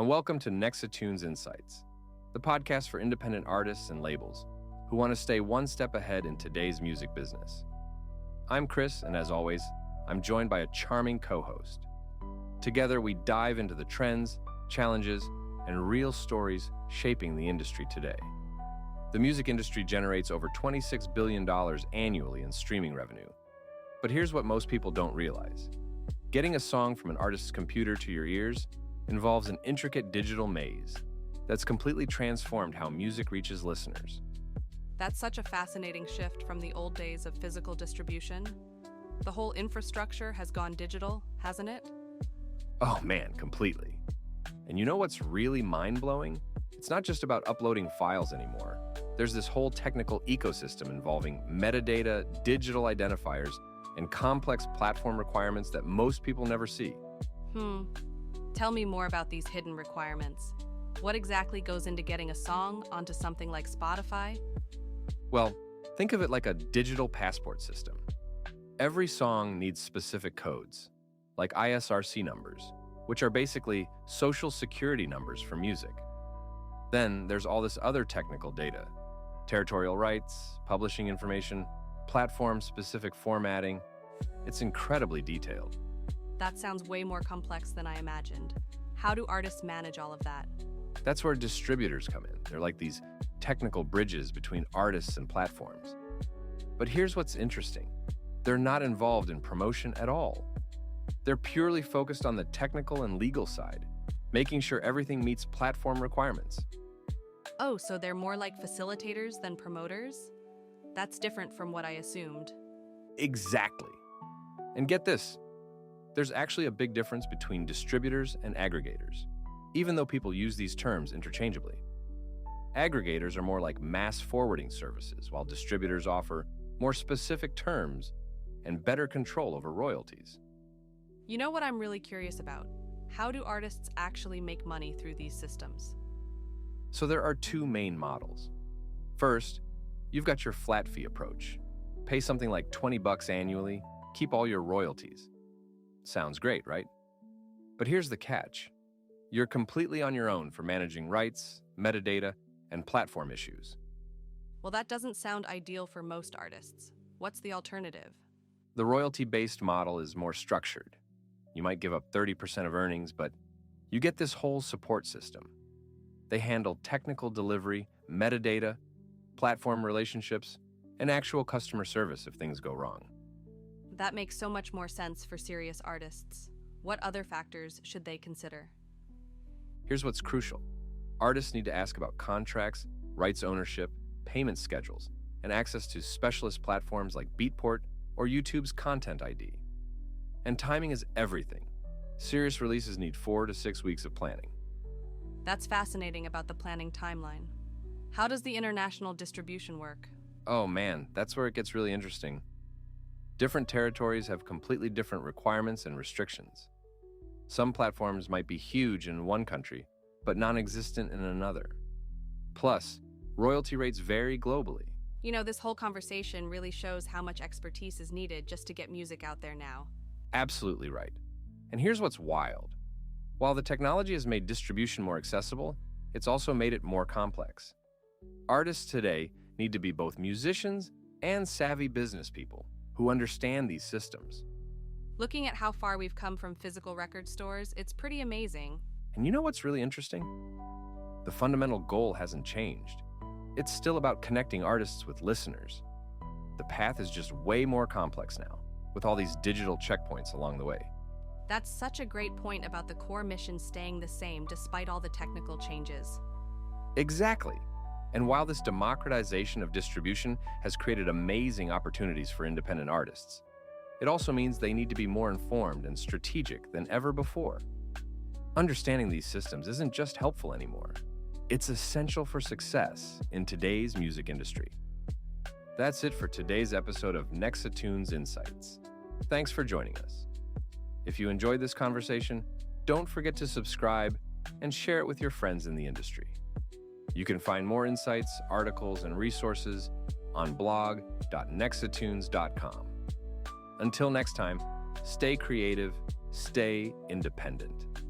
and welcome to Nexatunes Insights, the podcast for independent artists and labels who want to stay one step ahead in today's music business. I'm Chris, and as always, I'm joined by a charming co-host. Together, we dive into the trends, challenges, and real stories shaping the industry today. The music industry generates over $26 billion annually in streaming revenue. But here's what most people don't realize. Getting a song from an artist's computer to your ears involves an intricate digital maze that's completely transformed how music reaches listeners. That's such a fascinating shift from the old days of physical distribution. The whole infrastructure has gone digital, hasn't it? Oh man, completely. And you know what's really mind-blowing? It's not just about uploading files anymore. There's this whole technical ecosystem involving metadata, digital identifiers, and complex platform requirements that most people never see. Tell me more about these hidden requirements. What exactly goes into getting a song onto something like Spotify? Well, think of it like a digital passport system. Every song needs specific codes, like ISRC numbers, which are basically social security numbers for music. Then there's all this other technical data: territorial rights, publishing information, platform-specific formatting. It's incredibly detailed. That sounds way more complex than I imagined. How do artists manage all of that? That's where distributors come in. They're like these technical bridges between artists and platforms. But here's what's interesting. They're not involved in promotion at all. They're purely focused on the technical and legal side, making sure everything meets platform requirements. Oh, so they're more like facilitators than promoters? That's different from what I assumed. Exactly. And get this, there's actually a big difference between distributors and aggregators, even though people use these terms interchangeably. Aggregators are more like mass forwarding services, while distributors offer more specific terms and better control over royalties. You know what I'm really curious about? How do artists actually make money through these systems? So there are two main models. First, you've got your flat fee approach. Pay something like $20 annually, keep all your royalties. Sounds great, right? But here's the catch. You're completely on your own for managing rights, metadata, and platform issues. Well, that doesn't sound ideal for most artists. What's the alternative? The royalty-based model is more structured. You might give up 30% of earnings, but you get this whole support system. They handle technical delivery, metadata, platform relationships, and actual customer service if things go wrong. That makes so much more sense for serious artists. What other factors should they consider? Here's what's crucial. Artists need to ask about contracts, rights ownership, payment schedules, and access to specialist platforms like Beatport or YouTube's Content ID. And timing is everything. Serious releases need 4 to 6 weeks of planning. That's fascinating about the planning timeline. How does the international distribution work? Oh man, that's where it gets really interesting. Different territories have completely different requirements and restrictions. Some platforms might be huge in one country, but non-existent in another. Plus, royalty rates vary globally. You know, this whole conversation really shows how much expertise is needed just to get music out there now. Absolutely right. And here's what's wild. While the technology has made distribution more accessible, it's also made it more complex. Artists today need to be both musicians and savvy business people who understand these systems. Looking at how far we've come from physical record stores, it's pretty amazing. And you know what's really interesting? The fundamental goal hasn't changed. It's still about connecting artists with listeners. The path is just way more complex now, with all these digital checkpoints along the way. That's such a great point about the core mission staying the same despite all the technical changes. Exactly. And while this democratization of distribution has created amazing opportunities for independent artists, it also means they need to be more informed and strategic than ever before. Understanding these systems isn't just helpful anymore. It's essential for success in today's music industry. That's it for today's episode of Nexatunes Insights. Thanks for joining us. If you enjoyed this conversation, don't forget to subscribe and share it with your friends in the industry. You can find more insights, articles, and resources on blog.nexatunes.com. Until next time, stay creative, stay independent.